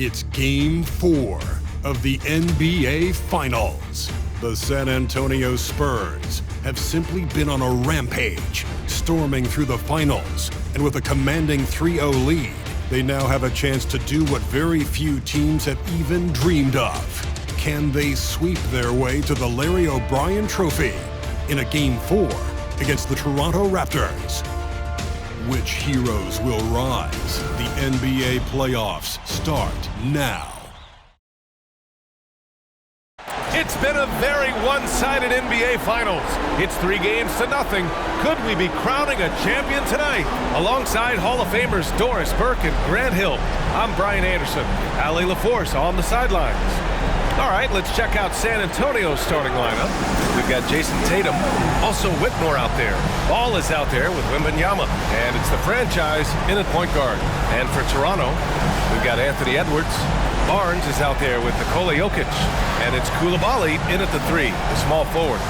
It's Game 4 of the NBA Finals. The San Antonio Spurs have simply been on a rampage, storming through the finals, and with a commanding 3-0 lead, they now have a chance to do what very few teams have even dreamed of. Can they sweep their way to the Larry O'Brien Trophy in a Game 4 against the Toronto Raptors? Which heroes will rise? The NBA playoffs start now. It's been a very one-sided NBA Finals. It's 3-0. Could we be crowning a champion tonight? Alongside Hall of Famers Doris Burke and Grant Hill, I'm Brian Anderson. Allie LaForce on the sidelines. All right, let's check out San Antonio's starting lineup. We've got Jason Tatum, also Whitmore out there. Ball is out there with Wemby, and it's the franchise in at point guard. And for Toronto, we've got Anthony Edwards. Barnes is out there with Nikola Jokic, and it's Coulibaly in at the 3, the small forward.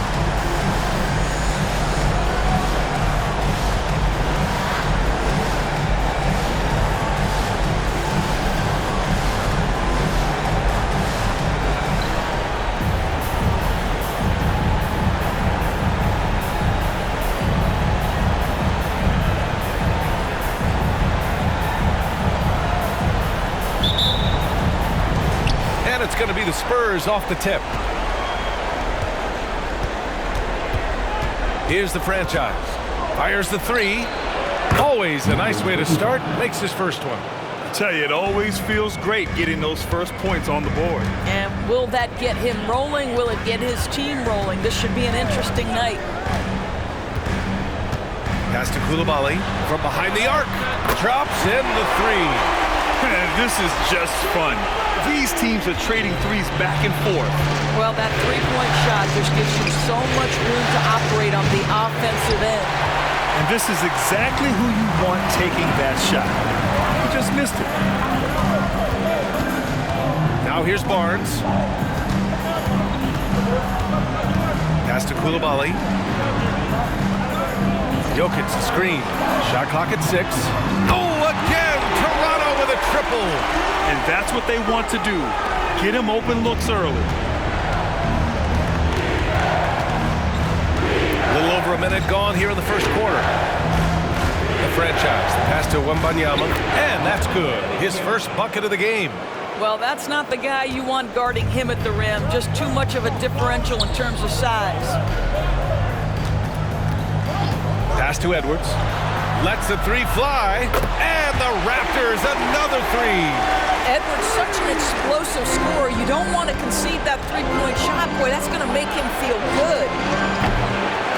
It's going to be the Spurs off the tip. Here's the franchise. Fires the 3. Always a nice way to start. Makes his first one. I tell you, it always feels great getting those first points on the board. And will that get him rolling? Will it get his team rolling? This should be an interesting night. Pass to Coulibaly from behind the arc. Drops in the 3. This is just fun. These teams are trading threes back and forth. Well, that three-point shot just gives you so much room to operate on the offensive end. And this is exactly who you want taking that shot. You just missed it. Now here's Barnes. Pass to Coulibaly. Jokic the screen. Shot clock at 6. Oh, again! Toronto with a triple. And that's what they want to do. Get him open looks early. A little over a minute gone here in the first quarter. The franchise, the pass to Wemby, and that's good. His first bucket of the game. Well, that's not the guy you want guarding him at the rim. Just too much of a differential in terms of size. Pass to Edwards. Lets the 3 fly, and the Raptors another 3. Edwards, such an explosive scorer. You don't want to concede that three-point shot. Boy, that's going to make him feel good.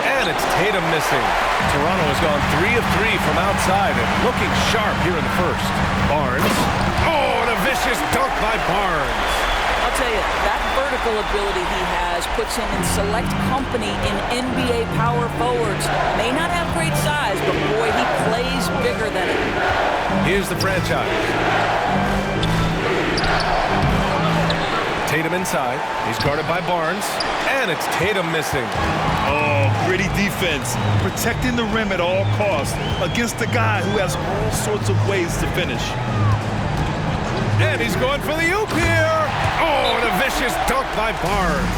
And it's Tatum missing. Toronto has gone 3 of 3 from outside and looking sharp here in the first. Barnes. Oh, and a vicious dunk by Barnes. I'll tell you, that vertical ability he has puts him in select company in NBA power forwards. May not have great size, but boy, he plays bigger than it. Here's the franchise. Tatum inside. He's guarded by Barnes. And it's Tatum missing. Oh, gritty defense. Protecting the rim at all costs against a guy who has all sorts of ways to finish. And he's going for the oop here. Oh, and a vicious dunk by Barnes.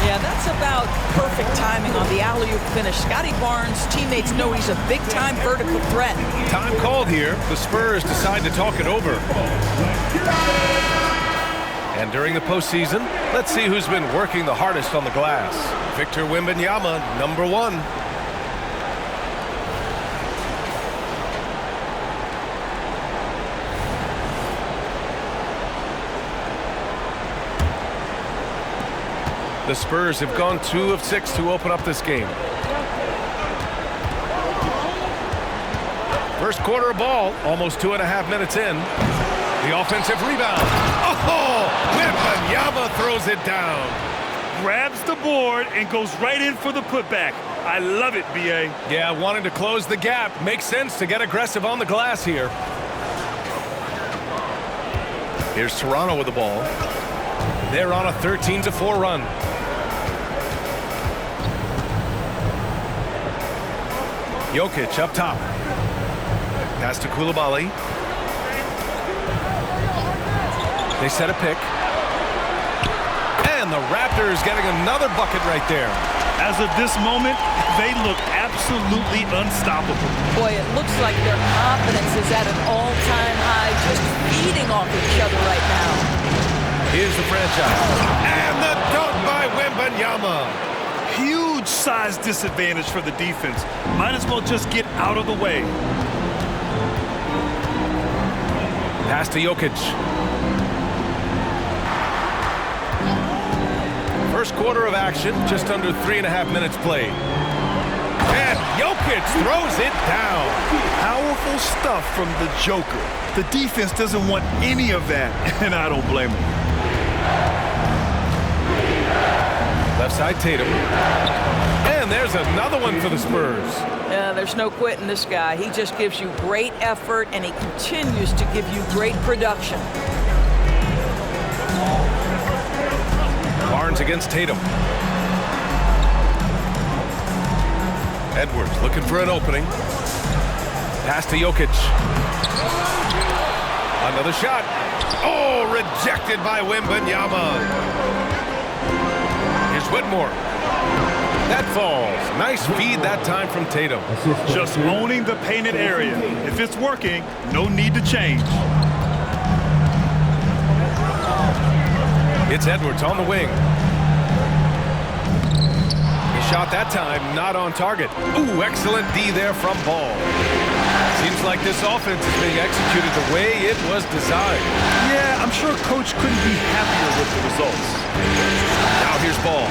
Yeah, that's about perfect timing on the alley-oop finish. Scotty Barnes' teammates know he's a big-time vertical threat. Time called here. The Spurs decide to talk it over. And during the postseason, let's see who's been working the hardest on the glass. Victor Wembanyama, number 1. The Spurs have gone 2 of 6 to open up this game. First quarter of ball, almost 2.5 minutes in. The offensive rebound. Oh, Wembanyama throws it down. Grabs the board and goes right in for the putback. I love it, B.A. Yeah, wanting to close the gap. Makes sense to get aggressive on the glass here. Here's Toronto with the ball. They're on a 13-4 run. Jokic up top. Pass to Coulibaly. They set a pick. And the Raptors getting another bucket right there. As of this moment, they look absolutely unstoppable. Boy, it looks like their confidence is at an all-time high, just feeding off each other right now. Here's the franchise. And the dunk by Wembanyama. Huge size disadvantage for the defense. Might as well just get out of the way. Pass to Jokic. First quarter of action, just under 3.5 minutes played. And Jokic throws it down. Powerful stuff from the Joker. The defense doesn't want any of that, and I don't blame them. Left side Tatum. And there's another one for the Spurs. There's no quitting this guy. He just gives you great effort, and he continues to give you great production. Barnes against Tatum. Edwards looking for an opening. Pass to Jokic. Another shot. Oh, rejected by Wembanyama. Here's Whitmore. That falls. Nice feed that time from Tatum. Just owning the painted area. If it's working, no need to change. It's Edwards on the wing. He shot that time, not on target. Ooh, excellent D there from Ball. Seems like this offense is being executed the way it was designed. Yeah, I'm sure Coach couldn't be happier with the results. Now here's Ball.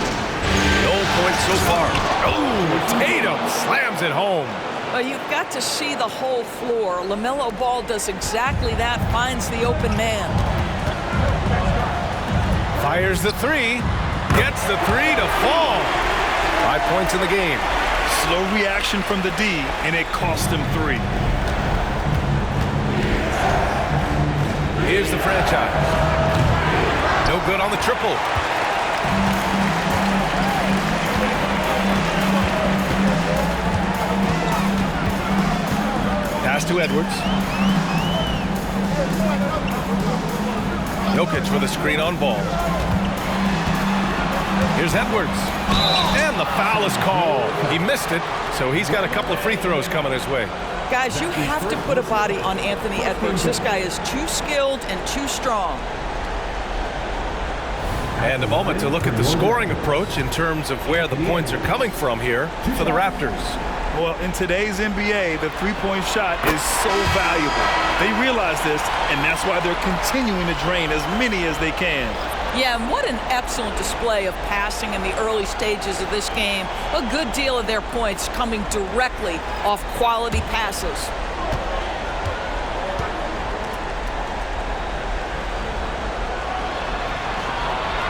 No points so far. Oh, Tatum slams it home. Well, you've got to see the whole floor. Lamelo Ball does exactly that, finds the open man. Fires the three. Gets the three to fall. 5 points in the game. Slow reaction from the D, and it cost him 3. Here's the franchise. No good on the triple. Pass to Edwards. Jokic with a screen on Ball. Here's Edwards. And the foul is called. He missed it, so he's got a couple of free throws coming his way. Guys, you have to put a body on Anthony Edwards. This guy is too skilled and too strong. And a moment to look at the scoring approach in terms of where the points are coming from here for the Raptors. Well, in today's NBA, the three-point shot is so valuable. They realize this, and that's why they're continuing to drain as many as they can. Yeah, and what an excellent display of passing in the early stages of this game. A good deal of their points coming directly off quality passes.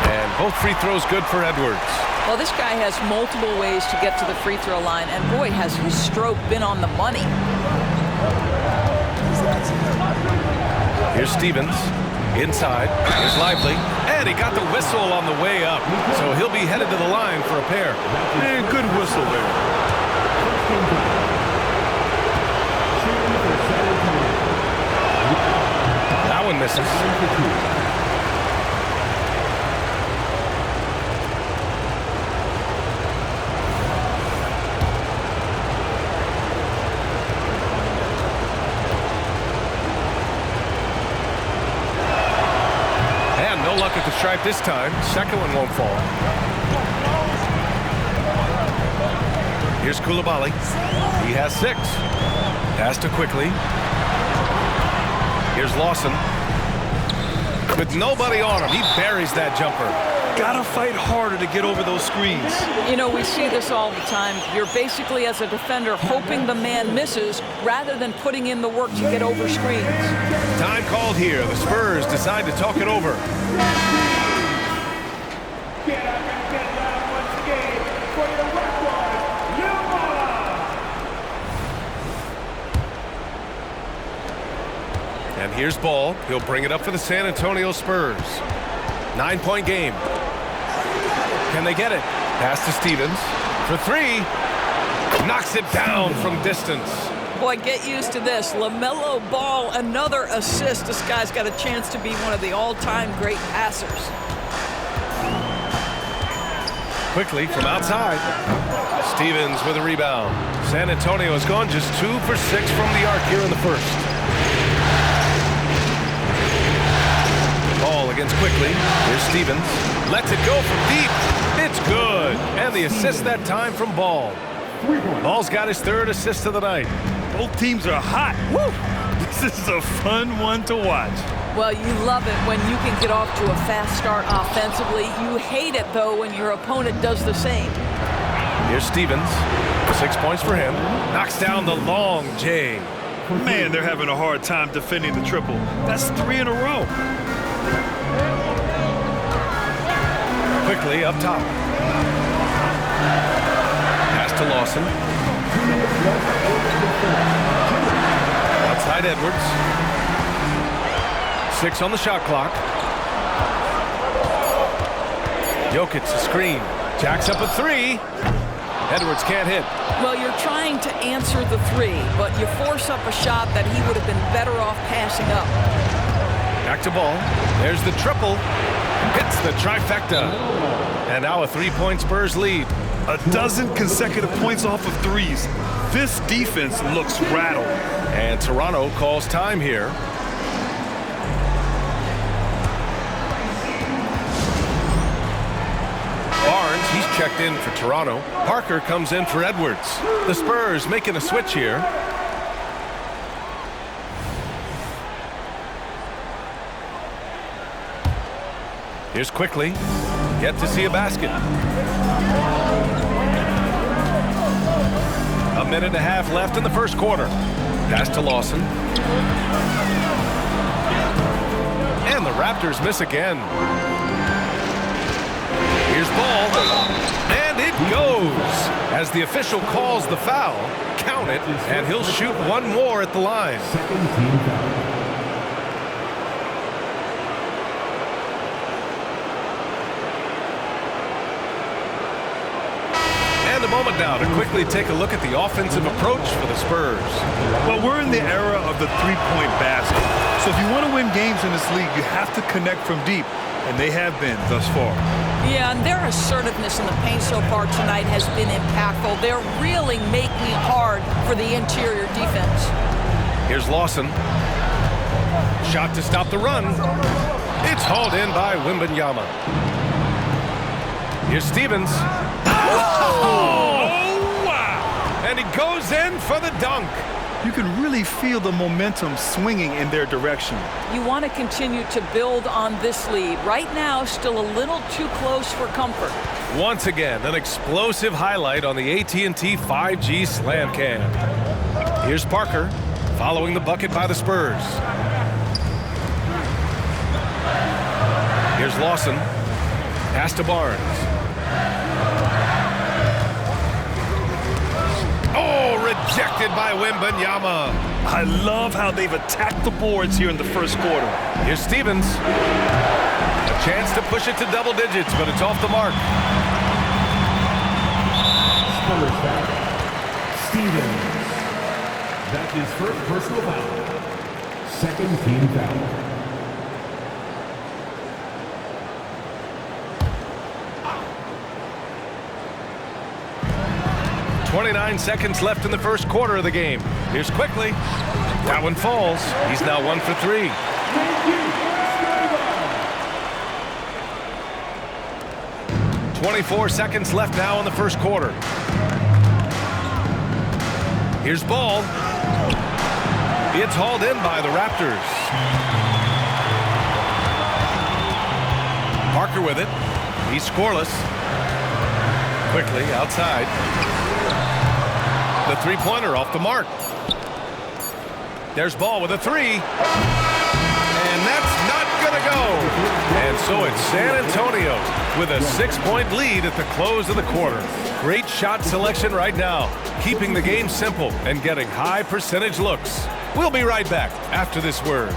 And both free throws good for Edwards. Well, this guy has multiple ways to get to the free throw line, and boy, has his stroke been on the money. Here's Stevens. Inside. Here's Lively. And he got the whistle on the way up. So he'll be headed to the line for a pair. And good whistle there. That one misses. Luck at the stripe this time. Second one won't fall. Here's Coulibaly. He has 6. Pass to Quickly. Here's Lawson. With nobody on him, he buries that jumper. Gotta fight harder to get over those screens. You know, we see this all the time. You're basically, as a defender, hoping the man misses rather than putting in the work to get over screens. Time called here. The Spurs decide to talk it over. And here's Ball. He'll bring it up for the San Antonio Spurs. 9-point game. Can they get it? Pass to Stevens for 3. Knocks it down from distance. Boy, get used to this. Lamelo Ball, another assist. This guy's got a chance to be one of the all-time great passers. Quickly from outside. Stevens with a rebound. San Antonio has gone just 2 for 6 from the arc here in the first. Ball against Quickly. Here's Stevens. Lets it go from deep. It's good. And the assist that time from Ball. Ball's got his 3rd assist of the night. Both teams are hot. Woo! This is a fun one to watch. Well, you love it when you can get off to a fast start offensively. You hate it, though, when your opponent does the same. Here's Stevens. 6 points for him. Knocks down the long J. Man, they're having a hard time defending the triple. That's 3 in a row. Quickly up top. Pass to Lawson. Outside Edwards. 6 on the shot clock. Jokic a screen. Jacks up a 3. Edwards can't hit. Well, you're trying to answer the 3, but you force up a shot that he would have been better off passing up. Back to Ball. There's the triple. Hits the trifecta. And now a 3-point Spurs lead. A dozen consecutive points off of threes. This defense looks rattled. And Toronto calls time here. Barnes, he's checked in for Toronto. Parker comes in for Edwards. The Spurs making a switch here. Here's Quickly. Yet to see a basket. A minute and a half left in the first quarter. Pass to Lawson. And the Raptors miss again. Here's Ball. And it goes. As the official calls the foul, count it, and he'll shoot one more at the line. A moment now to quickly take a look at the offensive approach for the Spurs. Well, we're in the era of the 3-point basket. So if you want to win games in this league, you have to connect from deep, and they have been thus far. Yeah, and their assertiveness in the paint so far tonight has been impactful. They're really making it hard for the interior defense. Here's Lawson. Shot to stop the run. It's hauled in by Wembanyama. Here's Stevens. Oh, wow! And he goes in for the dunk. You can really feel the momentum swinging in their direction. You want to continue to build on this lead. Right now, still a little too close for comfort. Once again, an explosive highlight on the AT&T 5G Slam Cam. Here's Parker, following the bucket by the Spurs. Here's Lawson. Pass to Barnes. Rejected by Wembanyama. I love how they've attacked the boards here in the first quarter. Here's Stevens. A chance to push it to double digits, but it's off the mark. Spurs foul. Stevens. That's his first personal foul. Second team foul. 29 seconds left in the first quarter of the game. Here's Quickly. That one falls. He's now 1 for 3. 24 seconds left now in the first quarter. Here's Ball. It's hauled in by the Raptors. Parker with it. He's scoreless. Quickly outside. The three-pointer off the mark. There's Ball with a 3. And that's not going to go. And so it's San Antonio with a 6-point lead at the close of the quarter. Great shot selection right now, keeping the game simple and getting high percentage looks. We'll be right back after this word.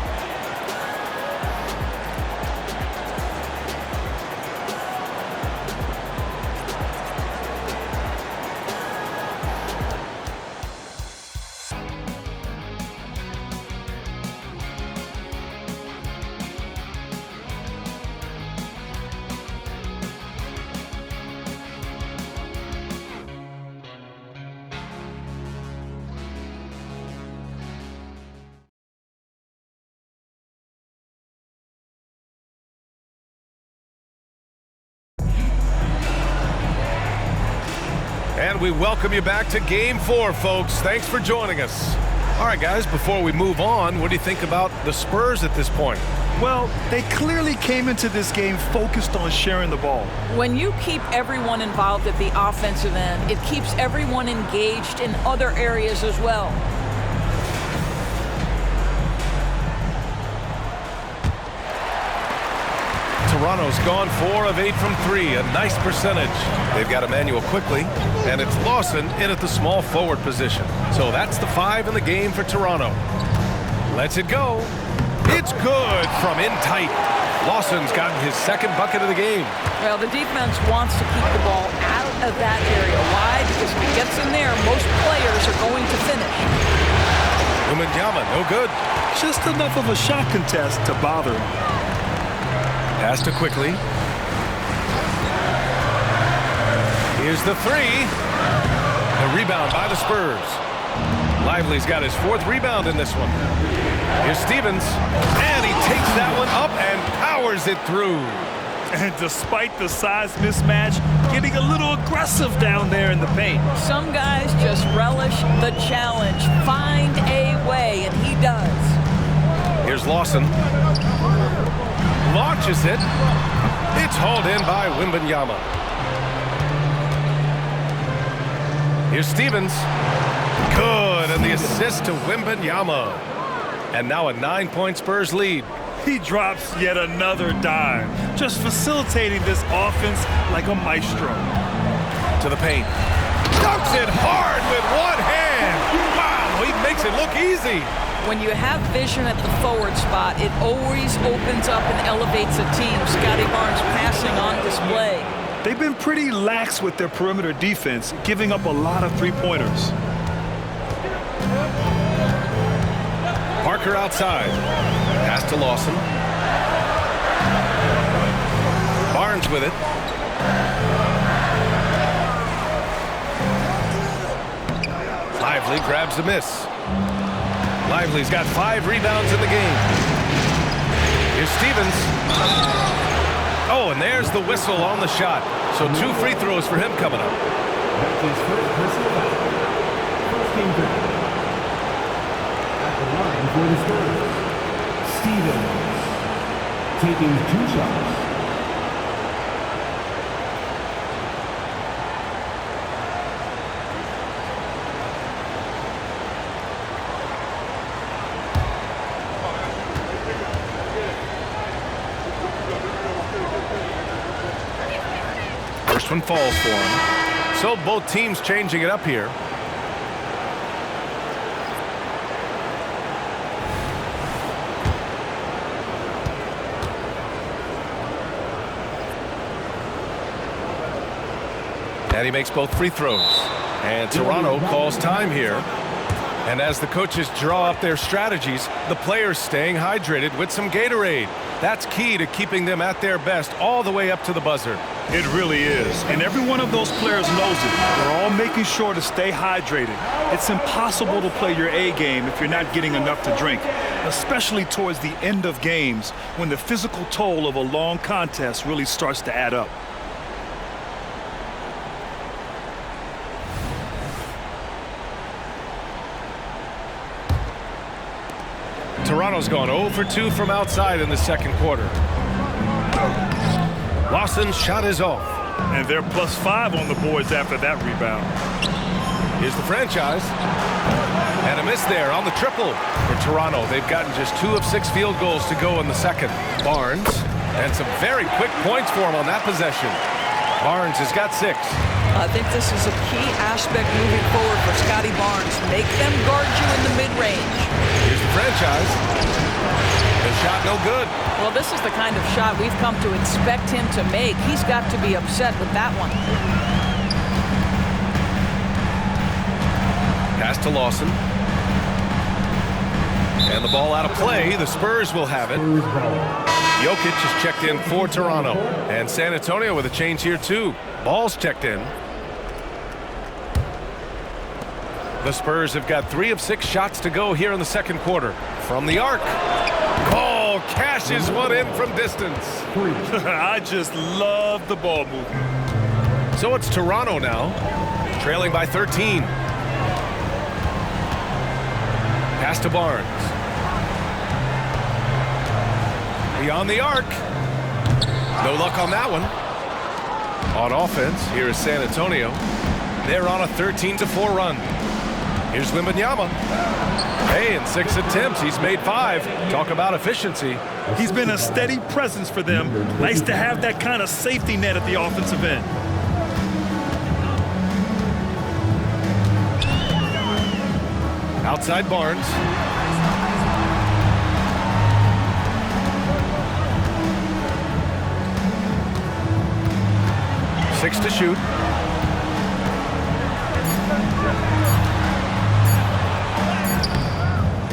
And we welcome you back to Game 4, folks. Thanks for joining us. All right, guys, before we move on, what do you think about the Spurs at this point? Well, they clearly came into this game focused on sharing the ball. When you keep everyone involved at the offensive end, it keeps everyone engaged in other areas as well. Toronto's gone 4 of 8 from 3, a nice percentage. They've got Emmanuel quickly, and it's Lawson in at the small forward position. So that's the 5 in the game for Toronto. Lets it go. It's good from in tight. Lawson's gotten his second bucket of the game. Well, the defense wants to keep the ball out of that area. Why? Because if it gets in there, most players are going to finish. Wemby, no good. Just enough of a shot contest to bother him. Pass to quickly. Here's the 3. The rebound by the Spurs. Lively's got his 4th rebound in this one. Here's Stevens, and he takes that one up and powers it through. And despite the size mismatch, getting a little aggressive down there in the paint. Some guys just relish the challenge. Find a way, and he does. Here's Lawson. Launches it. It's hauled in by Wemby. Here's Stevens. Good, and the assist to Wemby. And now a 9-point Spurs lead. He drops yet another dime, just facilitating this offense like a maestro. To the paint. Dunks it hard with one hand. Wow, he makes it look easy. When you have vision at the forward spot, it always opens up and elevates a team. Scotty Barnes passing on display. They've been pretty lax with their perimeter defense, giving up a lot of three-pointers. Parker outside. Pass to Lawson. Barnes with it. Lively grabs the miss. Lively's got 5 rebounds in the game. Here's Stevens. Oh, and there's the whistle on the shot. So 2 free throws for him coming up. That's his first personal foul. First team foul. At the line for the Spurs, Stevens taking 2 shots. First one falls for him. So both teams changing it up here. And he makes both free throws. And Toronto calls time here. And as the coaches draw up their strategies, the players staying hydrated with some Gatorade. That's key to keeping them at their best all the way up to the buzzer. It really is. And every one of those players knows it. They're all making sure to stay hydrated. It's impossible to play your A game if you're not getting enough to drink, especially towards the end of games when the physical toll of a long contest really starts to add up. Toronto's gone 0 for 2 from outside in the second quarter. Lawson's shot is off. And they're +5 on the boards after that rebound. Here's the franchise. And a miss there on the triple for Toronto. They've gotten just 2 of 6 field goals to go in the second. Barnes, and some very quick points for him on that possession. Barnes has got 6. I think this is a key aspect moving forward for Scotty Barnes. Make them guard you in the mid-range. Here's the franchise. The shot no good. Well, this is the kind of shot we've come to expect him to make. He's got to be upset with that one. Pass to Lawson. And the ball out of play. The Spurs will have it. Jokic has checked in for Toronto. And San Antonio with a change here too. Ball's checked in. The Spurs have got 3 of 6 shots to go here in the second quarter. From the arc. Oh, cashes one in from distance. I just love the ball movement. So it's Toronto now, trailing by 13. Pass to Barnes. Beyond the arc. No luck on that one. On offense, here is San Antonio. They're on a 13-4 run. Here's Wemby. Hey, in 6 attempts, he's made 5. Talk about efficiency. He's been a steady presence for them. Nice to have that kind of safety net at the offensive end. Outside Barnes. Six to shoot.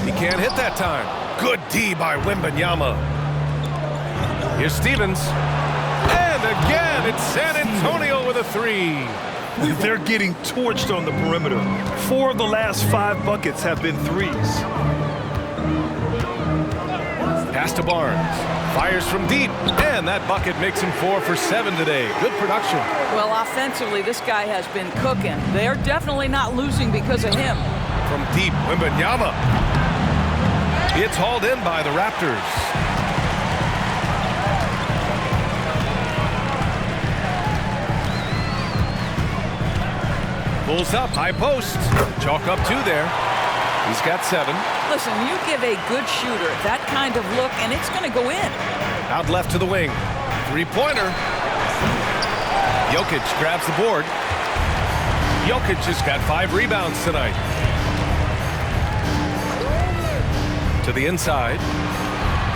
He can't hit that time. Good D by Wemby. Here's Stevens. And again, it's San Antonio with a 3. They're getting torched on the perimeter. 4 of the last 5 buckets have been 3s. Pass to Barnes. Fires from deep. And that bucket makes him 4 for 7 today. Good production. Well, offensively, this guy has been cooking. They're definitely not losing because of him. From deep, Wemby. It's hauled in by the Raptors. Pulls up, high post. Chalk up 2 there. He's got 7. Listen, you give a good shooter that kind of look, and it's going to go in. Out left to the wing. 3-pointer. Jokic grabs the board. Jokic has got 5 rebounds tonight. To the inside.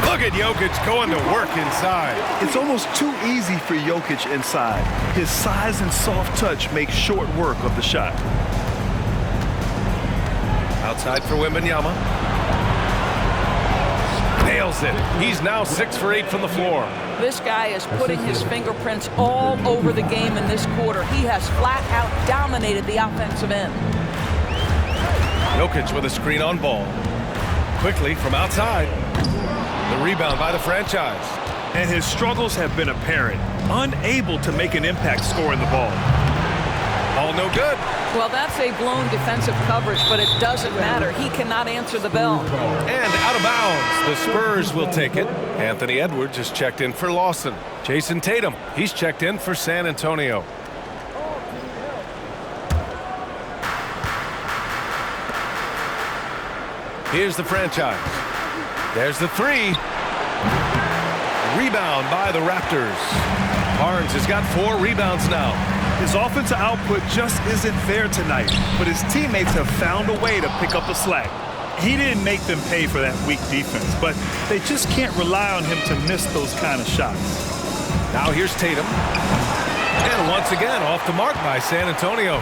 Look at Jokic going to work inside. It's almost too easy for Jokic inside. His size and soft touch make short work of the shot. Outside for Wemby. Nails it. He's now 6 for 8 from the floor. This guy is putting his fingerprints all over the game in this quarter. He has flat out dominated the offensive end. Jokic with a screen on ball. Quickly from outside. The rebound by the franchise. And his struggles have been apparent. Unable to make an impact scoring the ball. All no good. Well, that's a blown defensive coverage, but it doesn't matter. He cannot answer the bell. And out of bounds. The Spurs will take it. Anthony Edwards has checked in for Lawson. Jason Tatum, he's checked in for San Antonio. Here's the franchise. There's the 3. Rebound by the Raptors. Barnes has got 4 rebounds now. His offensive output just isn't there tonight, but his teammates have found a way to pick up the slack. He didn't make them pay for that weak defense, but they just can't rely on him to miss those kind of shots. Now here's Tatum. And once again, off the mark by San Antonio.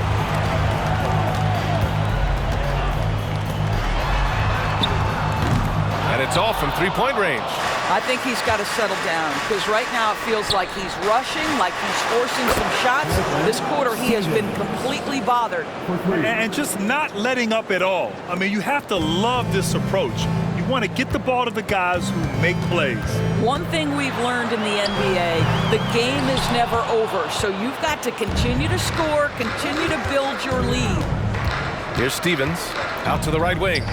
And it's off from 3-point range. I think he's got to settle down because right now it feels like he's rushing, like he's forcing some shots. This quarter he has been completely bothered. And just not letting up at all. I mean, you have to love this approach. You want to get the ball to the guys who make plays. One thing we've learned in the NBA, the game is never over. So you've got to continue to score, continue to build your lead. Here's Stevens out to the right wing.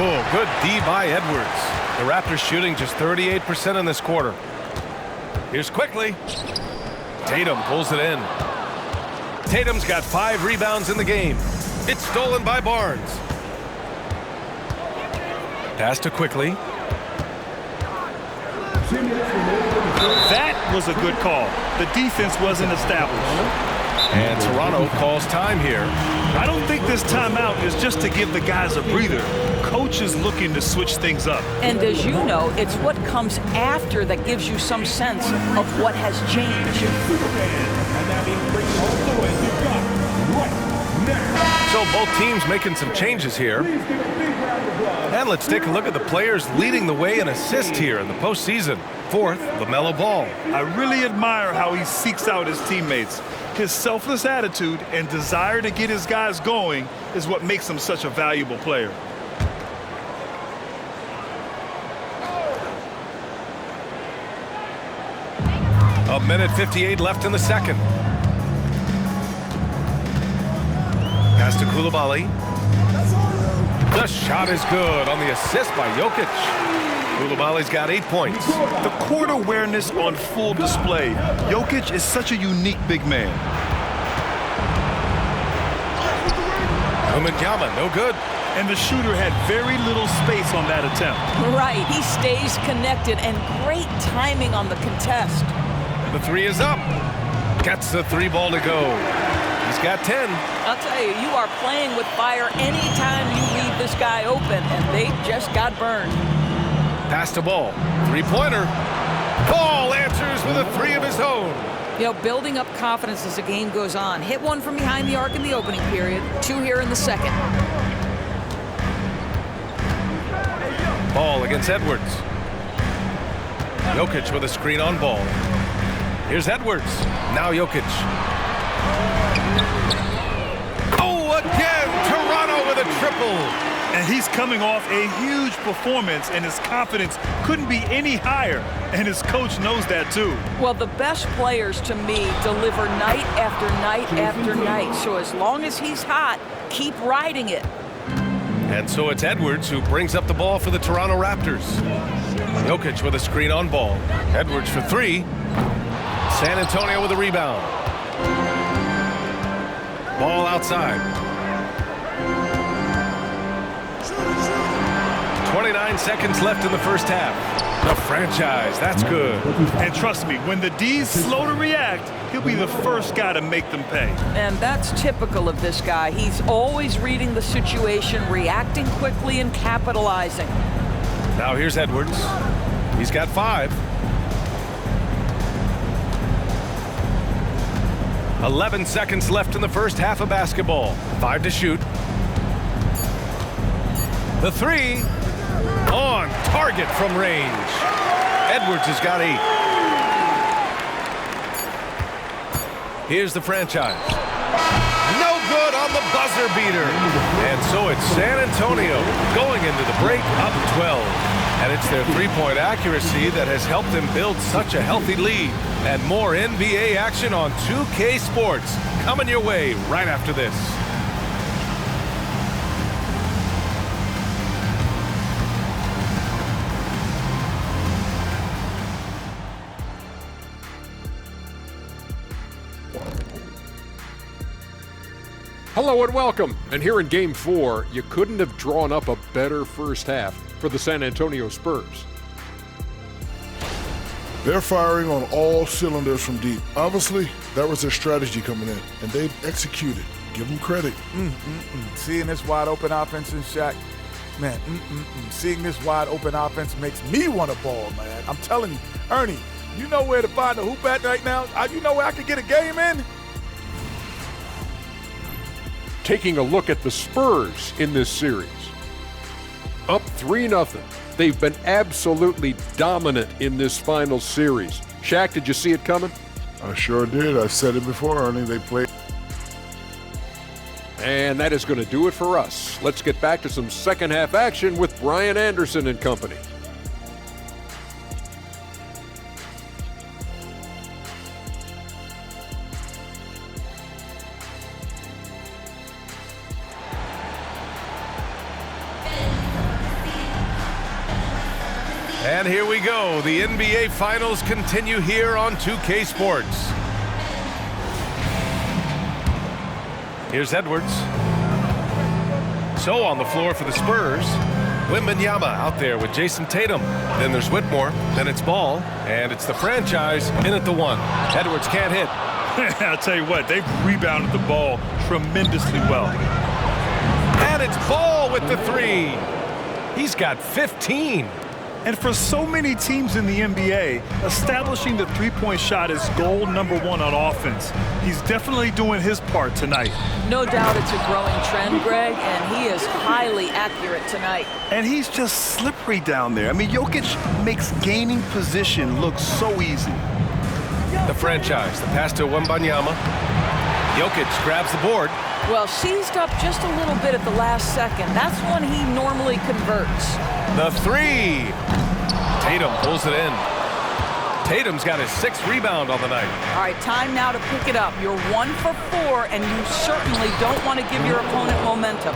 Oh, good D by Edwards. The Raptors shooting just 38% in this quarter. Here's quickly. Tatum pulls it in. Tatum's got 5 rebounds in the game. It's stolen by Barnes. Pass to quickly. That was a good call. The defense wasn't established. And Toronto calls time here. I don't think this timeout is just to give the guys a breather. Coach is looking to switch things up. And as you know, it's what comes after that gives you some sense of what has changed. So both teams making some changes here. And let's take a look at the players leading the way in assists here in the postseason. 4th, Lamelo Ball. I really admire how he seeks out his teammates. His selfless attitude and desire to get his guys going is what makes him such a valuable player. minute 58 left in the second. Pass to Koulibaly. The shot is good on the assist by Jokic. Koulibaly's got 8 points. The court awareness on full display. Jokic is such a unique big man. Wemby, no good. And the shooter had very little space on that attempt. Right, he stays connected, and great timing on the contest. The three is up. Gets the three ball to go. He's got 10. I'll tell you, you are playing with fire anytime you leave this guy open, and they just got burned. Pass to Ball. Three-pointer. Ball answers with a three of his own. You know, building up confidence as the game goes on. Hit one from behind the arc in the opening period, 2 here in the second. Ball against Edwards. Jokic with a screen on Ball. Here's Edwards. Now Jokic. Oh, again! Toronto with a triple. And he's coming off a huge performance, and his confidence couldn't be any higher. And his coach knows that, too. Well, the best players, to me, deliver night after night after night. So as long as he's hot, keep riding it. And so it's Edwards who brings up the ball for the Toronto Raptors. Jokic with a screen on Ball. Edwards for three. San Antonio with a rebound. Ball outside. 29 seconds left in the first half. The franchise, that's good. And trust me, when the D's slow to react, he'll be the first guy to make them pay. And that's typical of this guy. He's always reading the situation, reacting quickly, and capitalizing. Now here's Edwards. He's got 5. 11 seconds left in the first half of basketball. 5 to shoot. The three. On target from range. Edwards has got 8. Here's the franchise. No good on the buzzer beater. And so it's San Antonio going into the break up 12. And it's their three-point accuracy that has helped them build such a healthy lead. And more NBA action on 2K Sports coming your way right after this. Hello and welcome. And here in Game 4, you couldn't have drawn up a better first half for the San Antonio Spurs. They're firing on all cylinders from deep. Obviously, that was their strategy coming in, and they've executed. Give them credit. Seeing this wide open offense in Shaq, man, seeing this wide open offense makes me want to ball, man. I'm telling you, Ernie, you know where to find the hoop at right now? You know where I could get a game in? Taking a look at the Spurs in this series. Up 3-0. They've been absolutely dominant in this final series. Shaq, did you see it coming? I sure did. I said it before, Ernie. They played. And that is going to do it for us. Let's get back to some second half action with Brian Anderson and company. And here we go. The NBA Finals continue here on 2K Sports. Here's Edwards. So on the floor for the Spurs, Wemby out there with Jason Tatum. Then there's Whitmore. Then it's Ball. And it's the franchise in at the 1. Edwards can't hit. I'll tell you what, they've rebounded the ball tremendously well. And it's Ball with the 3. He's got 15. And for so many teams in the NBA, establishing the three-point shot is goal number 1 on offense. He's definitely doing his part tonight. No doubt it's a growing trend, Greg, and he is highly accurate tonight. And he's just slippery down there. I mean, Jokic makes gaining position look so easy. The franchise, the pass to Wembanyama. Jokic grabs the board. Well, seized up just a little bit at the last second. That's when he normally converts. The 3. Tatum pulls it in. Tatum's got his 6th rebound on the night. All right, time now to pick it up. You're 1 for 4, and you certainly don't want to give your opponent momentum.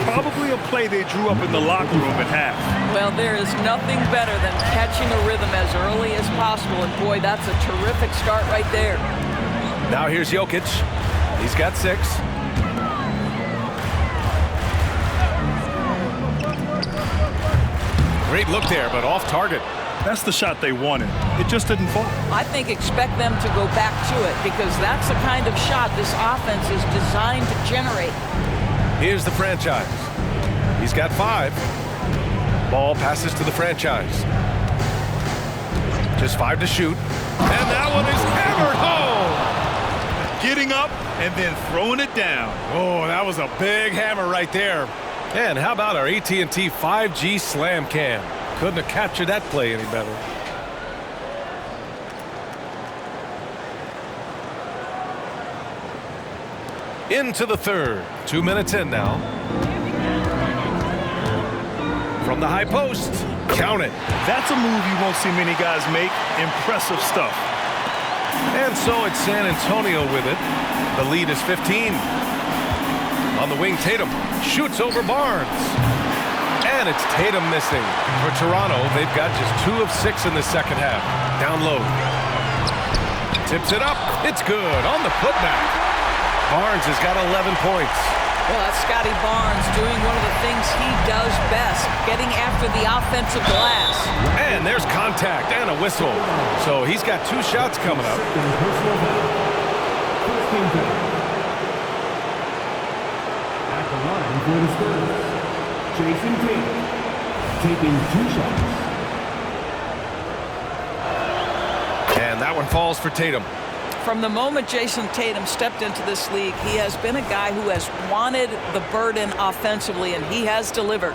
Probably a play they drew up in the locker room at half. Well, there is nothing better than catching a rhythm as early as possible, and boy, that's a terrific start right there. Now here's Jokic. He's got 6. Great look there, but off target. That's the shot they wanted. It just didn't fall. I think expect them to go back to it because that's the kind of shot this offense is designed to generate. Here's the franchise. He's got 5. Ball passes to the franchise. Just 5 to shoot. And that one is hammered home. Getting up and then throwing it down. Oh, that was a big hammer right there. And how about our AT&T 5G Slam Cam? Couldn't have captured that play any better. Into the third. 2 minutes in now. From the high post. Count it. That's a move you won't see many guys make. Impressive stuff. And so it's San Antonio with it. The lead is 15. On the wing, Tatum shoots over Barnes. And it's Tatum missing. For Toronto, they've got just 2 of 6 in the second half. Down low. Tips it up. It's good on the putback. Barnes has got 11 points. Well, that's Scotty Barnes doing one of the things he does best, getting after the offensive glass. And there's contact and a whistle. So he's got 2 shots coming up. At the line for the Spurs, Jason Tatum, taking 2 shots. And that one falls for Tatum. From the moment Jason Tatum stepped into this league, he has been a guy who has wanted the burden offensively, and he has delivered.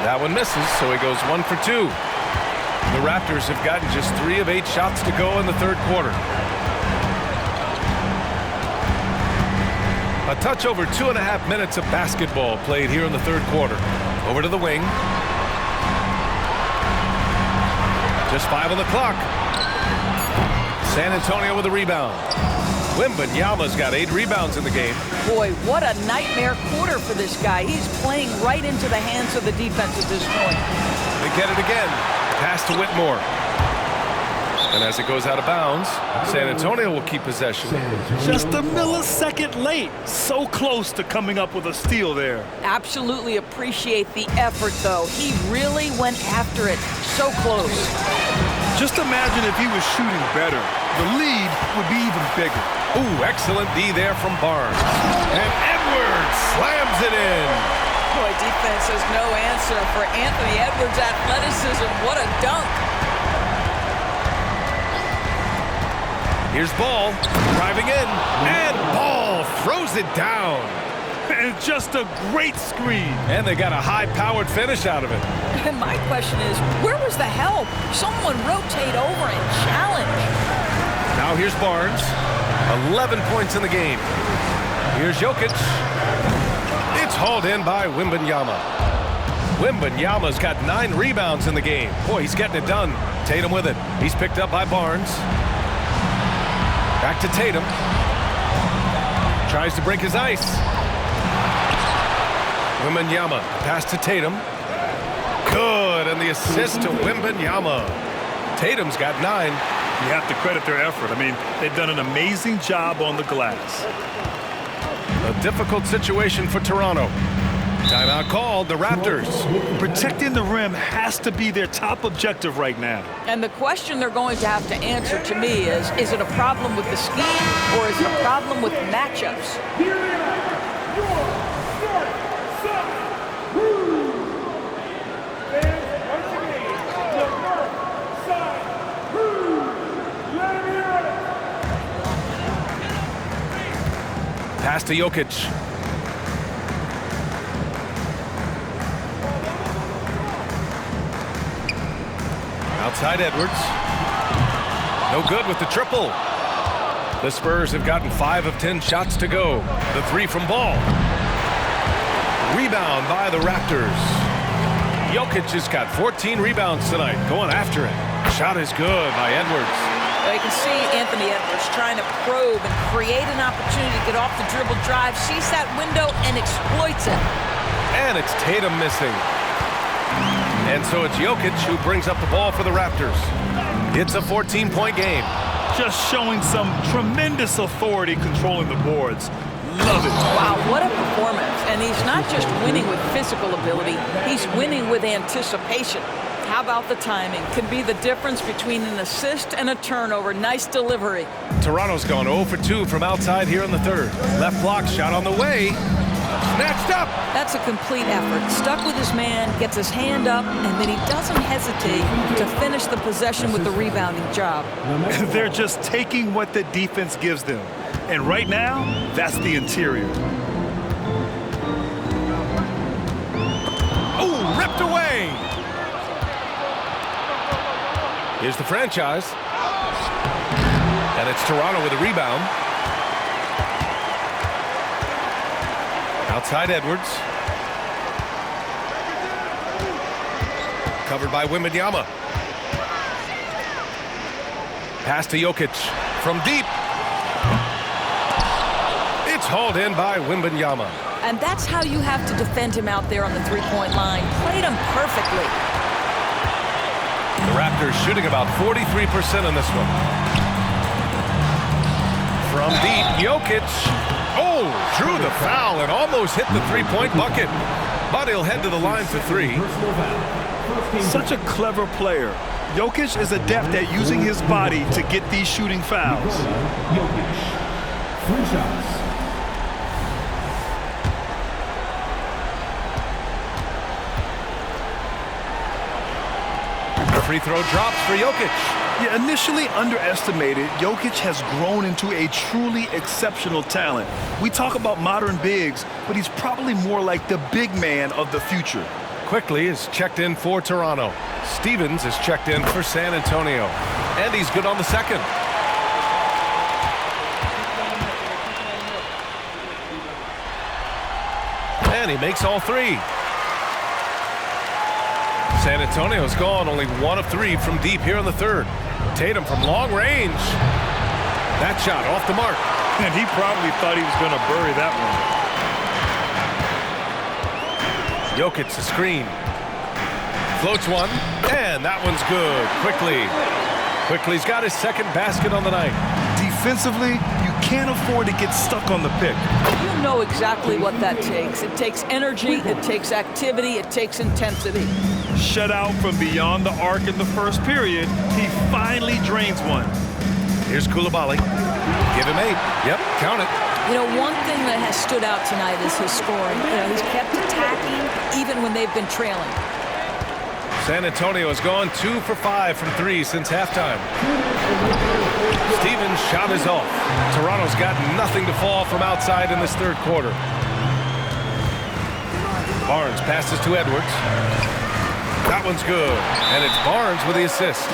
That one misses, so he goes 1 for 2. The Raptors have gotten just 3 of 8 shots to go in the third quarter. A touch over 2.5 minutes of basketball played here in the third quarter. Over to the wing. Just 5 on the clock. San Antonio with a rebound. Wembanyama's got 8 rebounds in the game. Boy, what a nightmare quarter for this guy. He's playing right into the hands of the defense at this point. They get it again. Pass to Whitmore. And as it goes out of bounds, San Antonio will keep possession. Just a millisecond late. So close to coming up with a steal there. Absolutely appreciate the effort, though. He really went after it. So close. Just imagine if he was shooting better. The lead would be even bigger. Ooh, excellent D there from Barnes. And Edwards slams it in. Boy, defense has no answer for Anthony Edwards' athleticism. What a dunk. Here's Ball driving in, and Ball throws it down. And just a great screen. And they got a high-powered finish out of it. And my question is, where was the help? Someone rotate over and challenge. Now here's Barnes. 11 points in the game. Here's Jokic. It's hauled in by Wembanyama. Wembanyama's got 9 rebounds in the game. Boy, he's getting it done. Tatum with it. He's picked up by Barnes. Back to Tatum. Tries to break his ice. Wembanyama, pass to Tatum. Good, and the assist to Wembanyama. Tatum's got 9. You have to credit their effort. I mean, they've done an amazing job on the glass. A difficult situation for Toronto. Timeout called, the Raptors. Protecting the rim has to be their top objective right now. And the question they're going to have to answer to me is it a problem with the scheme or is it a problem with matchups? Here is your starting 7. Fans, once again, the first side. Let him hear it. Pass to Jokic. Outside Edwards. No good with the triple. The Spurs have gotten 5 of 10 shots to go. The 3 from Ball. Rebound by the Raptors. Jokic has got 14 rebounds tonight, going after it. Shot is good by Edwards. You can see Anthony Edwards trying to probe and create an opportunity to get off the dribble drive, sees that window and exploits it. And it's Tatum missing. And so it's Jokic who brings up the ball for the Raptors. It's a 14-point game. Just showing some tremendous authority controlling the boards. Love it. Wow, what a performance. And he's not just winning with physical ability, he's winning with anticipation. How about the timing? Could be the difference between an assist and a turnover. Nice delivery. Toronto's gone 0 for 2 from outside here in the third. Left block shot on the way. Snatched up. That's a complete effort. Stuck with his man, gets his hand up, and then he doesn't hesitate to finish the possession with the rebounding job. They're just taking what the defense gives them. And right now, that's the interior. Oh, ripped away. Here's the franchise. And it's Toronto with a rebound. Outside Edwards. Covered by Wemby. Pass to Jokic from deep. It's hauled in by Wemby. And that's how you have to defend him out there on the three-point line. Played him perfectly. The Raptors shooting about 43% in this one. From deep, Jokic. Oh, drew the foul and almost hit the three-point bucket. But he'll head to the line for three. Such a clever player. Jokic is adept at using his body to get these shooting fouls. Jokic. 3 shots. Free throw drops for Jokic. Yeah, initially underestimated, Jokic has grown into a truly exceptional talent. We talk about modern bigs, but he's probably more like the big man of the future. Quickly is checked in for Toronto. Stevens is checked in for San Antonio. And he's good on the second. And he makes all three. San Antonio's gone only 1 of 3 from deep here in the third. Tatum from long range. That shot off the mark. And he probably thought he was going to bury that one. Jokic the screen. Floats one. And that one's good. Quickly's got his second basket on the night. Defensively, you can't afford to get stuck on the pick. You know exactly what that takes. It takes energy, it takes activity, it takes intensity. Shut out from beyond the arc in the first period, he finally drains one. Here's Coulibaly. Give him 8. Yep, count it. You know, one thing that has stood out tonight is his scoring. You know, he's kept attacking even when they've been trailing. San Antonio has gone 2 for 5 from 3 since halftime. Stevens' shot is off. Toronto's got nothing to fall from outside in this third quarter. Barnes passes to Edwards. That one's good. And it's Barnes with the assist.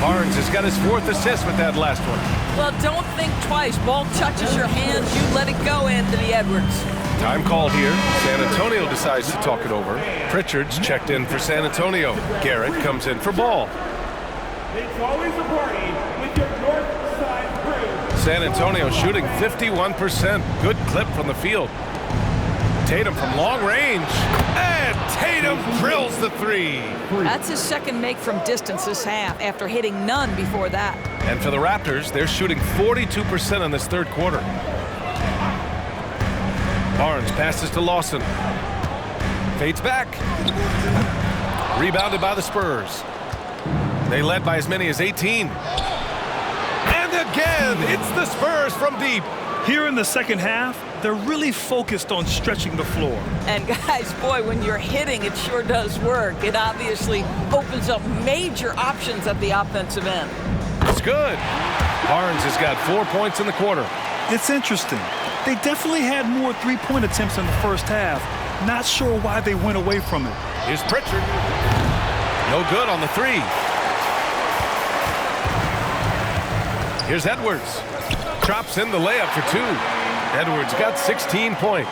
Barnes has got his 4th assist with that last one. Well, don't think twice. Ball touches your hands, you let it go, Anthony Edwards. Time called here. San Antonio decides to talk it over. Pritchard's checked in for San Antonio. Garrett comes in for Ball. It's always a party with your north side crew. San Antonio shooting 51%. Good clip from the field. Tatum from long range. And Tatum drills the 3. That's his second make from distance this half after hitting none before that. And for the Raptors, they're shooting 42% in this third quarter. Barnes passes to Lawson. Fades back. Rebounded by the Spurs. They led by as many as 18. And again, it's the Spurs from deep. Here in the second half, they're really focused on stretching the floor. And guys, boy, when you're hitting, it sure does work. It obviously opens up major options at the offensive end. It's good. Barnes has got 4 points in the quarter. It's interesting. They definitely had more three-point attempts in the first half. Not sure why they went away from it. Here's Pritchard. No good on the 3. Here's Edwards. Drops in the layup for 2. Edwards got 16 points.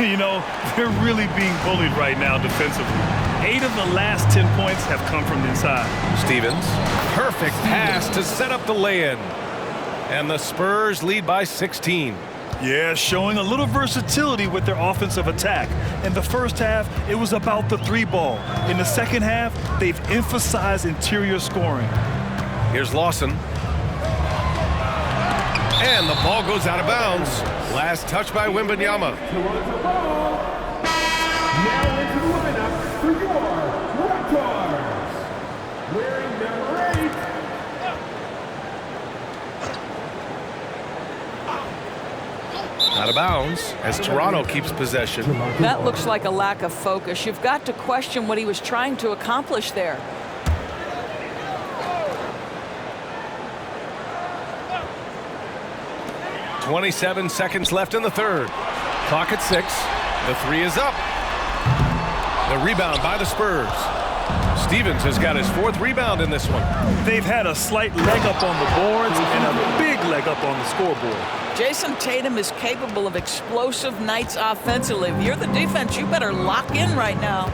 You know, they're really being bullied right now defensively. 8 of the last 10 points have come from inside. Stevens, perfect pass to set up the lay-in. And the Spurs lead by 16. Yeah, showing a little versatility with their offensive attack. In the first half, it was about the 3-ball. In the second half, they've emphasized interior scoring. Here's Lawson. And the ball goes out of bounds. Last touch by Wembanyama. Now into the lineup for your Raptors. Wearing number 8. Out of bounds as Toronto keeps possession. That looks like a lack of focus. You've got to question what he was trying to accomplish there. .27 seconds left in the third. Clock at 6. The 3 is up. The rebound by the Spurs. Stevens has got his 4th rebound in this one. They've had a slight leg up on the boards and a big leg up on the scoreboard. Jason Tatum is capable of explosive nights offensively. If you're the defense, you better lock in right now.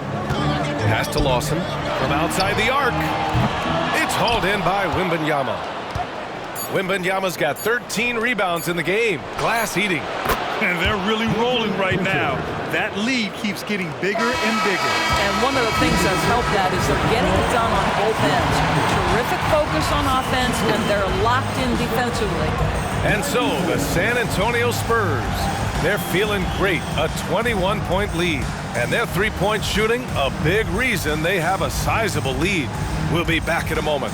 Pass to Lawson from outside the arc. It's hauled in by Wembanyama. Wembanyama's got 13 rebounds in the game. Glass eating. And they're really rolling right now. That lead keeps getting bigger and bigger. And one of the things that's helped that is they're getting it done on both ends. Terrific focus on offense, and they're locked in defensively. And so the San Antonio Spurs, they're feeling great. A 21-point lead. And their three-point shooting, a big reason they have a sizable lead. We'll be back in a moment.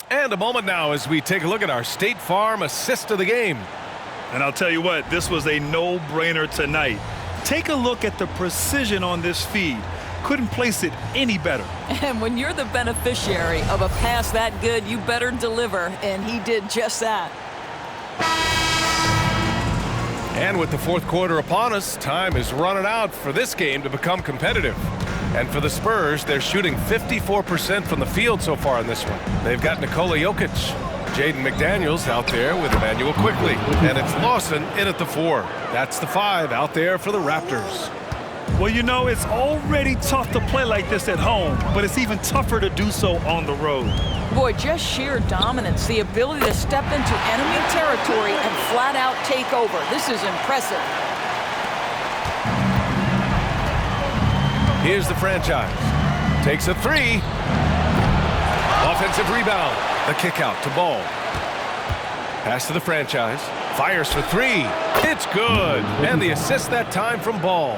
And a moment now as we take a look at our State Farm assist of the game. And I'll tell you what, this was a no-brainer tonight. Take a look at the precision on this feed. Couldn't place it any better. And when you're the beneficiary of a pass that good, you better deliver, and he did just that. And with the fourth quarter upon us, time is running out for this game to become competitive. And for the Spurs, they're shooting 54% from the field so far in this one. They've got Nikola Jokic, Jaden McDaniels out there with Emmanuel Quickly. And it's Lawson in at the 4. That's the 5 out there for the Raptors. Well, you know, it's already tough to play like this at home, but it's even tougher to do so on the road. Boy, just sheer dominance, the ability to step into enemy territory and flat out take over. This is impressive. Here's the franchise. Takes a 3. Offensive rebound. The kick out to Ball. Pass to the franchise. Fires for 3. It's good. And the assist that time from Ball.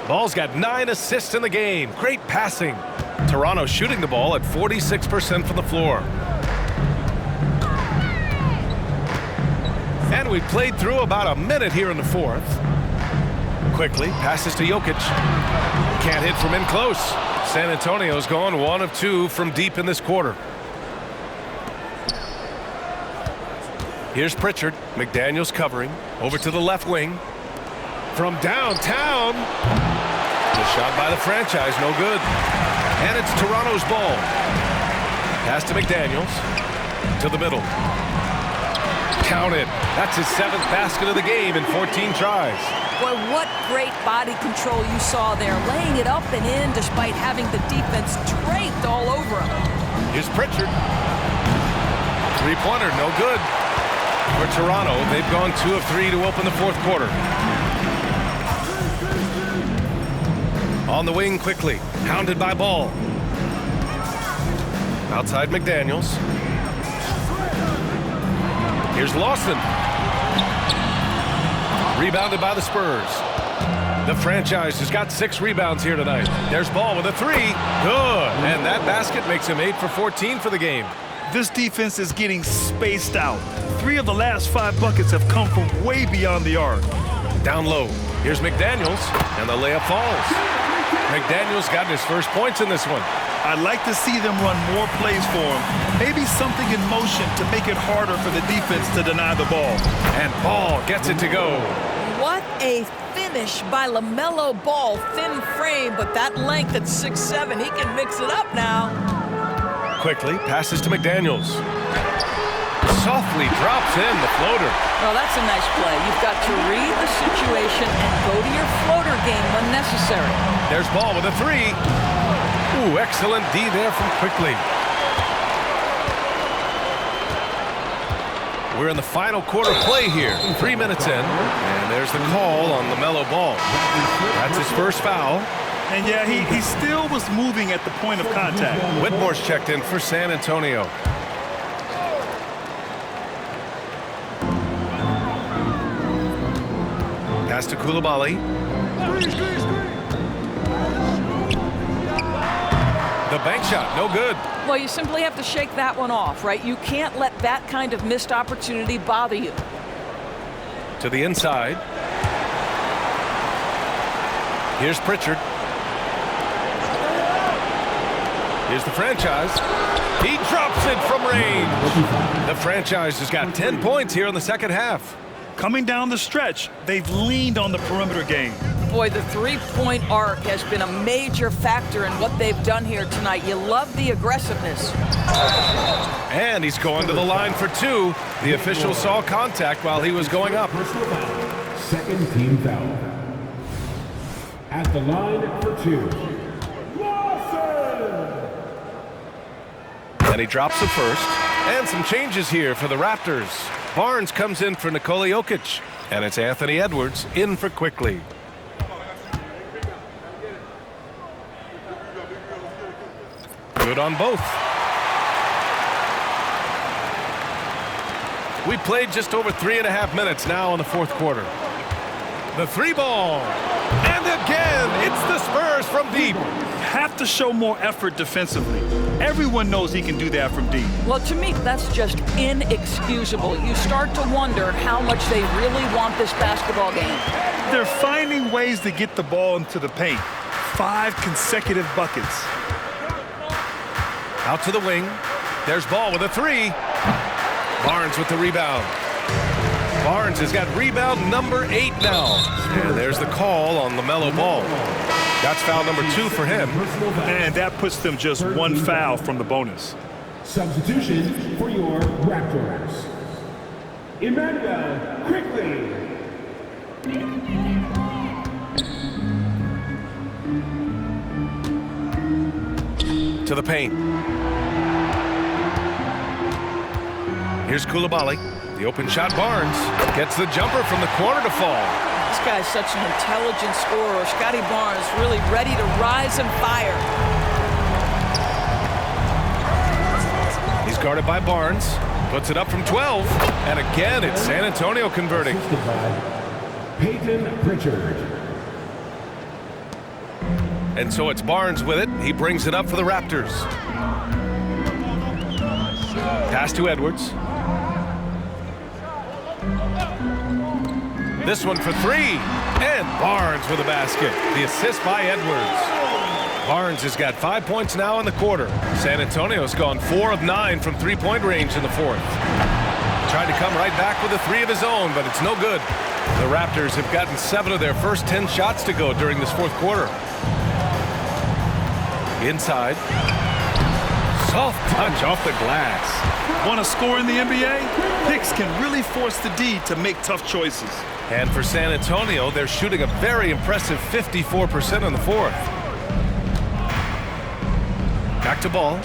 Ball's got 9 assists in the game. Great passing. Toronto shooting the ball at 46% from the floor. And we played through about a minute here in the fourth. Quickly passes to Jokic. Can't hit from in close. San Antonio's gone 1 of 2 from deep in this quarter. Here's Pritchard. McDaniels covering. Over to the left wing. From downtown. The shot by the franchise, no good. And it's Toronto's ball. Pass to McDaniels. To the middle. Counted. That's his 7th basket of the game in 14 tries. Boy, what great body control you saw there, laying it up and in despite having the defense draped all over him. Here's Pritchard. Three-pointer, no good. For Toronto, they've gone 2 of 3 to open the fourth quarter. On the wing quickly, hounded by Ball. Outside McDaniels. Here's Lawson. Rebounded by the Spurs. The franchise has got 6 rebounds here tonight. There's Ball with a 3. Good. And that basket makes him 8 for 14 for the game. This defense is getting spaced out. 3 of the last 5 buckets have come from way beyond the arc. Down low. Here's McDaniels, and the layup falls. McDaniels got his first points in this one. I'd like to see them run more plays for him. Maybe something in motion to make it harder for the defense to deny the ball. And Ball gets it to go. What a finish by Lamelo Ball. Thin frame, but that length at 6'7", he can mix it up now. Quickly passes to McDaniels. Softly drops in the floater. Oh, that's a nice play. You've got to read the situation and go to your floater game when necessary. There's Ball with a three. Ooh, excellent D there from Quickly. We're in the final quarter play here. 3 minutes in. And there's the call on Lamelo Ball. That's his first foul. And yeah, he still was moving at the point of contact. Whitmore's checked in for San Antonio. Pass to Coulibaly. The bank shot, no good. Well, you simply have to shake that one off, right? You can't let that kind of missed opportunity bother you. To the inside. Here's Pritchard. Here's the franchise. He drops it from range. The franchise has got 10 points here in the second half. Coming down the stretch, they've leaned on the perimeter game. Boy, the three-point arc has been a major factor in what they've done here tonight. You love the aggressiveness. And he's going to the line for two. The official saw contact while he was going up. Second team foul. At the line for two. And he drops the first. And some changes here for the Raptors. Barnes comes in for Nikola Jokic. And it's Anthony Edwards in for Quickly. Good on both. We played just over 3.5 minutes now in the fourth quarter. The three ball. And again, it's the Spurs from deep. Have to show more effort defensively. Everyone knows he can do that from deep. Well, to me, that's just inexcusable. You start to wonder how much they really want this basketball game. They're finding ways to get the ball into the paint. 5 consecutive buckets. Out to the wing. There's Ball with a three. Barnes with the rebound. Barnes has got rebound number 8 now. And there's the call on Lamelo Ball. That's foul number 2 for him. And that puts them just 1 foul from the bonus. Substitution for your Raptors. Emmanuel Quickly. To the paint. Here's Coulibaly. The open shot, Barnes. Gets the jumper from the corner to fall. This guy's such an intelligent scorer. Scotty Barnes really ready to rise and fire. He's guarded by Barnes. Puts it up from 12. And again, it's San Antonio converting. Peyton Pritchard. And so it's Barnes with it. He brings it up for the Raptors. Pass to Edwards. This one for 3. And Barnes with a basket. The assist by Edwards. Barnes has got 5 points now in the quarter. San Antonio's gone 4 of 9 from three-point range in the fourth. Tried to come right back with a 3 of his own, but it's no good. The Raptors have gotten 7 of their first 10 shots to go during this fourth quarter. Inside. Soft touch off the glass. Want to score in the NBA? Picks can really force the D to make tough choices. And for San Antonio, they're shooting a very impressive 54% in the fourth. Back to Ball.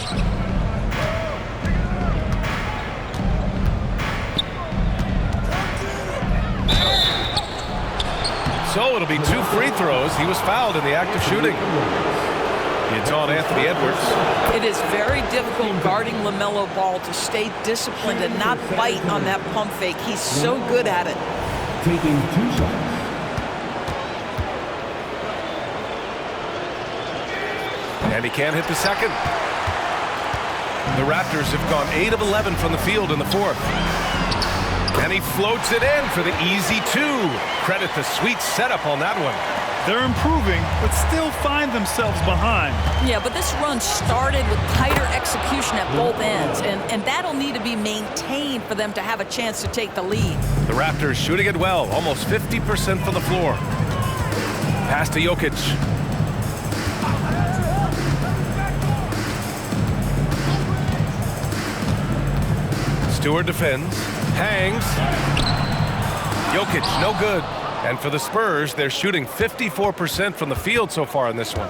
So it'll be 2 free throws. He was fouled in the act of shooting. It's on Anthony Edwards. It is very difficult guarding Lamelo Ball to stay disciplined and not bite on that pump fake. He's so good at it. Taking 2 shots. And he can't hit the second. The Raptors have gone 8 of 11 from the field in the fourth. And he floats it in for the easy 2. Credit the sweet setup on that one. They're improving, but still find themselves behind. Yeah, but this run started with tighter execution at both ends, and that'll need to be maintained for them to have a chance to take the lead. The Raptors shooting it well, almost 50% from the floor. Pass to Jokic. Stewart defends, hangs. Jokic, no good. And for the Spurs, they're shooting 54% from the field so far in this one.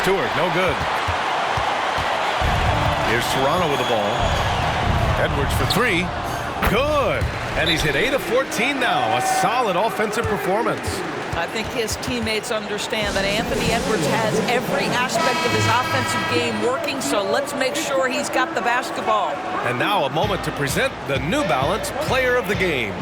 Stewart, no good. Here's Serrano with the ball. Edwards for 3. Good. And he's hit 8 of 14 now. A solid offensive performance. I think his teammates understand that Anthony Edwards has every aspect of his offensive game working, so let's make sure he's got the basketball. And now a moment to present the New Balance Player of the Game.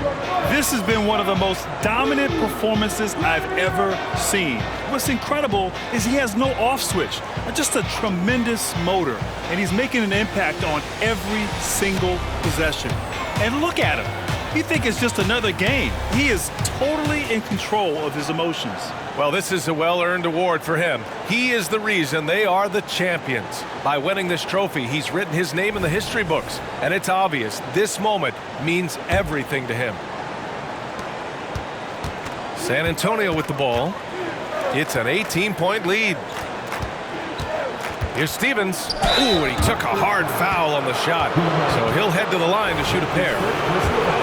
This has been one of the most dominant performances I've ever seen. What's incredible is he has no off switch, just a tremendous motor, and he's making an impact on every single possession. And look at him. You think it's just another game. He is totally in control of his emotions. Well, this is a well-earned award for him. He is the reason they are the champions. By winning this trophy, he's written his name in the history books, and it's obvious this moment means everything to him. San Antonio with the ball. It's an 18-point lead. Here's Stevens. Ooh, and he took a hard foul on the shot. So he'll head to the line to shoot a pair.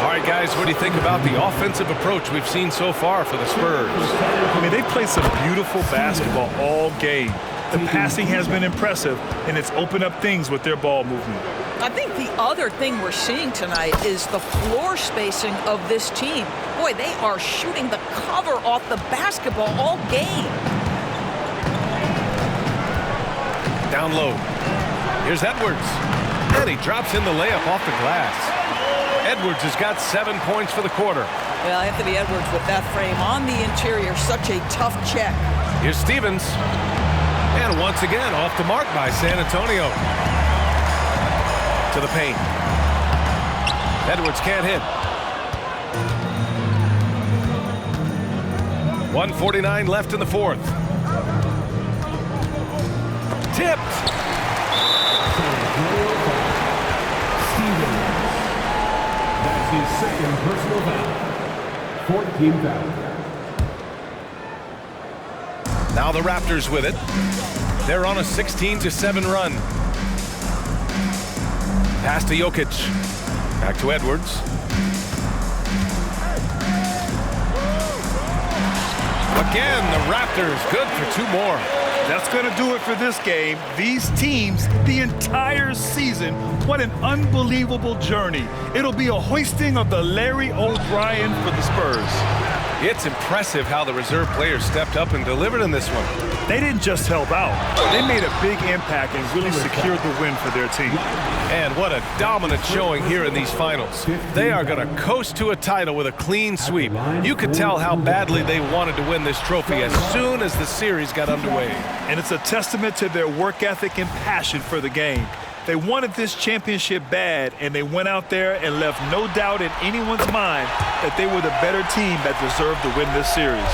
All right, guys, what do you think about the offensive approach we've seen so far for the Spurs? I mean, they played some beautiful basketball all game. The passing has been impressive, and it's opened up things with their ball movement. I think the other thing we're seeing tonight is the floor spacing of this team. Boy, they are shooting the cover off the basketball all game. Down low. Here's Edwards. And he drops in the layup off the glass. Edwards has got 7 points for the quarter. Well, Anthony Edwards with that frame on the interior, such a tough check. Here's Stevens. And once again, off the mark by San Antonio. To the paint. Edwards can't hit. 1:49 left in the fourth. Tipped. Stevens. That's his second personal foul. 14 fouls. Now the Raptors with it. They're on a 16-7 run. Pass to Jokic. Back to Edwards. Again, the Raptors good for 2 more. That's going to do it for this game. These teams, the entire season, what an unbelievable journey. It'll be a hoisting of the Larry O'Brien for the Spurs. It's impressive how the reserve players stepped up and delivered in this one. They didn't just help out. They made a big impact and really secured the win for their team. And what a dominant showing here in these finals. They are going to coast to a title with a clean sweep. You could tell how badly they wanted to win this trophy as soon as the series got underway. And it's a testament to their work ethic and passion for the game. They wanted this championship bad, and they went out there and left no doubt in anyone's mind that they were the better team that deserved to win this series.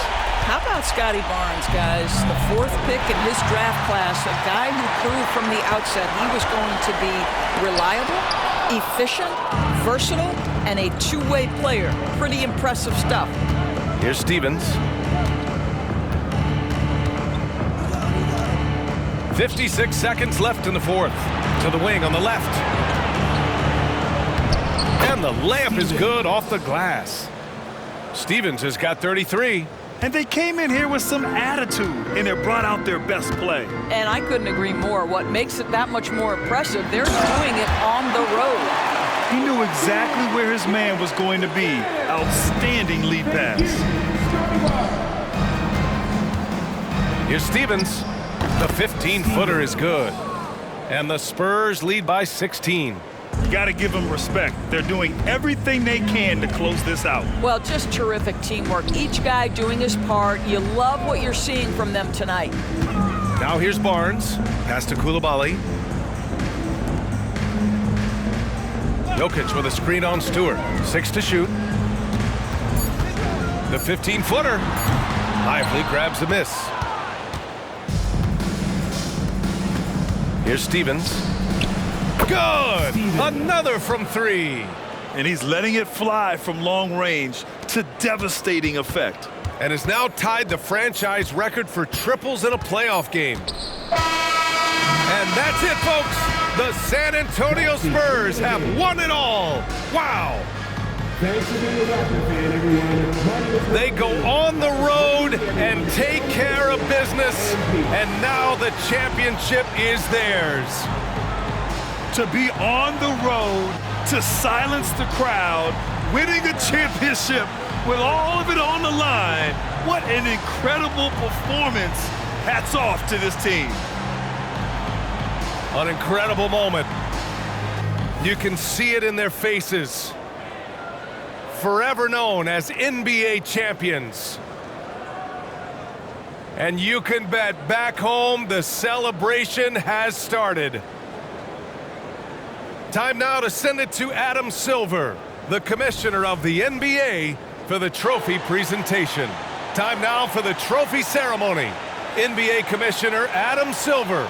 How about Scotty Barnes, guys? The 4th pick in his draft class, a guy who proved from the outset he was going to be reliable, efficient, versatile, and a two-way player. Pretty impressive stuff. Here's Stevens. 56 seconds left in the fourth. To the wing on the left. And the layup is good off the glass. Stevens has got 33. And they came in here with some attitude, and they brought out their best play. And I couldn't agree more. What makes it that much more impressive, they're doing it on the road. He knew exactly where his man was going to be. Outstanding lead pass. Here's Stevens. The 15-footer is good. And the Spurs lead by 16. You got to give them respect. They're doing everything they can to close this out. Well, just terrific teamwork. Each guy doing his part. You love what you're seeing from them tonight. Now here's Barnes. Pass to Coulibaly. Jokic with a screen on Stewart. 6 to shoot. The 15-footer. Lively grabs a miss. Here's Stevens. Good! Another from 3. And he's letting it fly from long range to devastating effect. And has now tied the franchise record for triples in a playoff game. And that's it, folks. The San Antonio Spurs have won it all. Wow. Thanks for being a Raptor fan, everyone. They go on the road and take care of business. And now the championship is theirs. To be on the road, to silence the crowd, winning a championship with all of it on the line. What an incredible performance. Hats off to this team. An incredible moment. You can see it in their faces. Forever known as NBA champions. And you can bet back home the celebration has started. Time now to send it to Adam Silver, the commissioner of the NBA, for the trophy presentation. Time now for the trophy ceremony. NBA Commissioner Adam Silver,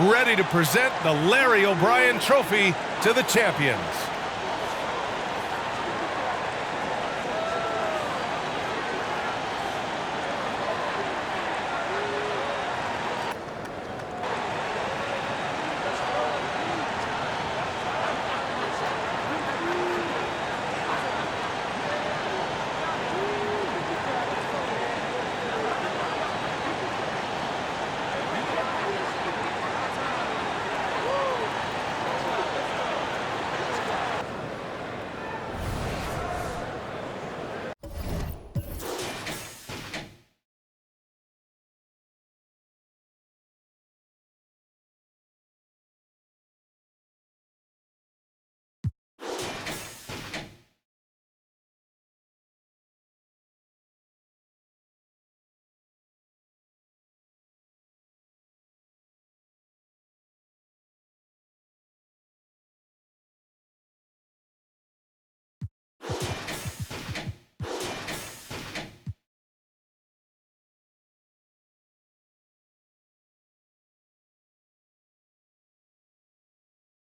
ready to present the Larry O'Brien Trophy to the champions.